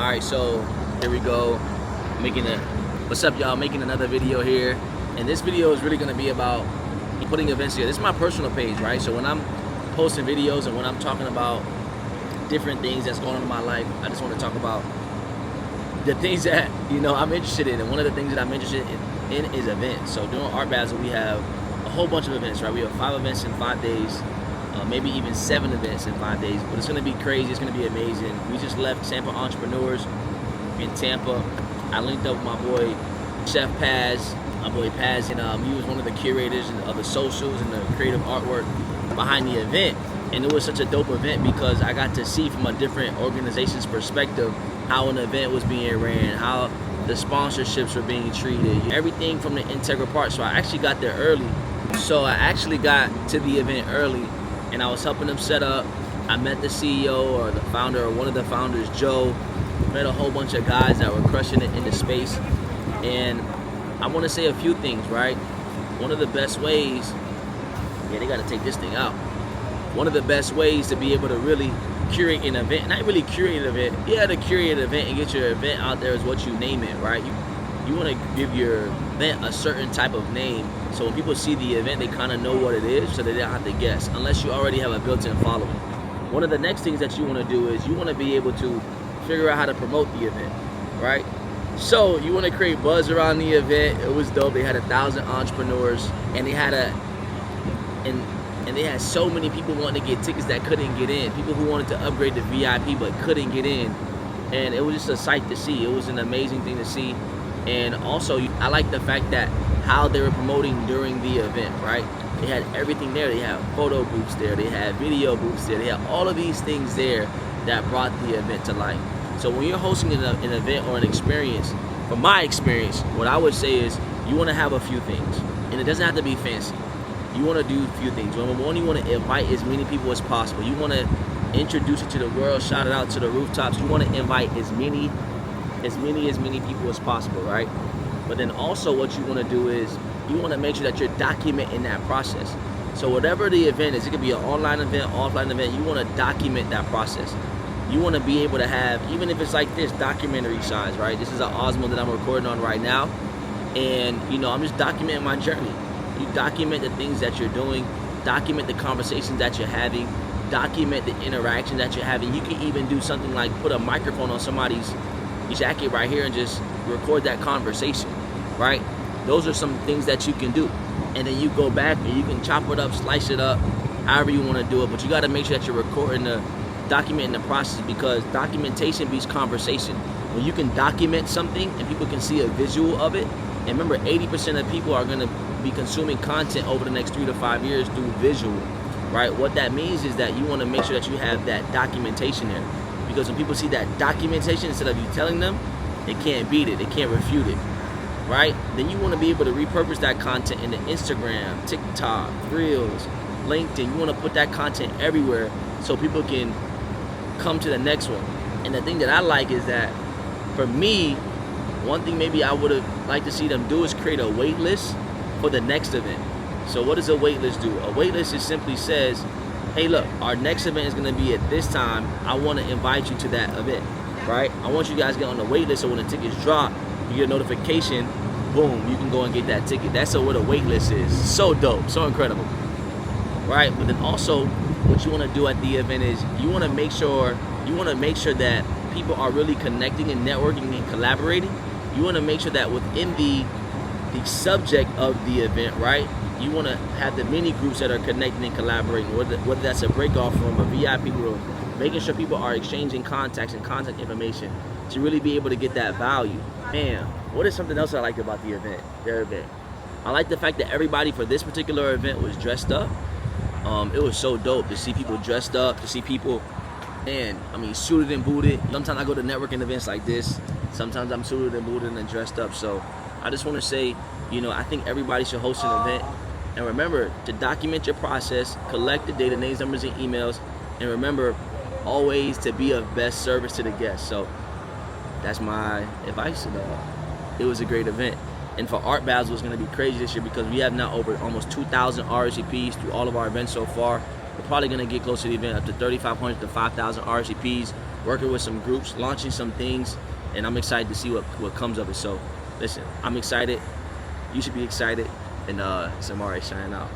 Alright, so here we go. What's up, y'all? Making another video here. And this video is really gonna be about putting events together. This is my personal page, right? So when I'm posting videos and when I'm talking about different things that's going on in my life, I just want to talk about the things that, I'm interested in. And one of the things that I'm interested in is events. So during Art Basel, we have a whole bunch of events, right? We have 5 events in 5 days. Maybe even 7 events in 5 days, but it's gonna be crazy. It's gonna be amazing. We just left Tampa Entrepreneurs in Tampa. I linked up with my boy Chef Paz, and he was one of the curators of the socials and the creative artwork behind the event. And it was such a dope event because I got to see from a different organization's perspective how an event was being ran, how the sponsorships were being treated, everything from the integral part. So I actually got there early. So I actually got to the event early, and I was helping them set up. I met the CEO or the founder or one of the founders, Joe. Met a whole bunch of guys that were crushing it in the space. And I want to say a few things, right? One of the best ways, they got to take this thing out. One of the best ways to be able to really curate an event, not really curate an event, to curate an event and get your event out there is what you name it, right? You want to give your event a certain type of name, so when people see the event, they kind of know what it is, so they don't have to guess, unless you already have a built-in following. One of the next things that you want to do is you want to be able to figure out how to promote the event, right? So you want to create buzz around the event. It was dope. They had 1,000 entrepreneurs, and they had they had so many people wanting to get tickets that couldn't get in. People who wanted to upgrade to VIP but couldn't get in, and it was just a sight to see. It was an amazing thing to see. And also, I like the fact that how they were promoting during the event, right? They had everything there. They had photo booths there. They had video booths there. They had all of these things there that brought the event to life. So when you're hosting an event or an experience, from my experience, what I would say is you want to have a few things. And it doesn't have to be fancy. You want to do a few things. Number one, you want to invite as many people as possible. You want to introduce it to the world, shout it out to the rooftops. You want to invite as many people as possible, right? But then also what you want to do is you want to make sure that you're documenting that process. So whatever the event is, it could be an online event, offline event, you want to document that process. You want to be able to have, even if it's like this, documentary size, right? This is an Osmo that I'm recording on right now, and I'm just documenting my journey. You document the things that you're doing, document the conversations that you're having, document the interaction that you're having. You can even do something like put a microphone on somebody's jacket right here and just record that conversation, right? Those are some things that you can do. And then you go back and you can chop it up, slice it up, however you want to do it. But you got to make sure that you're recording documenting the process, because documentation beats conversation. When you can document something and people can see a visual of it, and remember, 80% of people are going to be consuming content over the next 3 to 5 years through visual, right? What that means is that you want to make sure that you have that documentation there. Because when people see that documentation, instead of you telling them, they can't beat it, they can't refute it, right? Then you want to be able to repurpose that content into Instagram, TikTok, Reels, LinkedIn. You want to put that content everywhere so people can come to the next one. And the thing that I like is that, for me, one thing maybe I would have liked to see them do is create a wait list for the next event. So what does a wait list do? A wait list simply says, hey, look, our next event is going to be at this time. I want to invite you to that event, right? I want you guys to get on the wait list so when the tickets drop, you get a notification, boom, you can go and get that ticket. That's what a wait list is. So dope, so incredible, right? But then also, what you want to do at the event is you want to make sure that people are really connecting and networking and collaborating. You want to make sure that within the subject of the event, right, you want to have the mini groups that are connecting and collaborating, whether that's a break-off room, a VIP room, making sure people are exchanging contacts and contact information to really be able to get that value. Man, what is something else I liked about the event, their event? I like the fact that everybody for this particular event was dressed up. It was so dope to see people dressed up, to see people, suited and booted. Sometimes I go to networking events like this. Sometimes I'm suited and booted and dressed up. So I just want to say, I think everybody should host an event. And remember to document your process, collect the data, names, numbers, and emails. And remember always to be of best service to the guests. So that's my advice to them. It was a great event. And for Art Basel, it's going to be crazy this year because we have now over almost 2,000 RSVPs through all of our events so far. We're probably going to get close to the event up to 3,500 to 5,000 RSVPs. working with some groups, launching some things, and I'm excited to see what comes of it. So listen, I'm excited. You should be excited. And it's Amari signing out.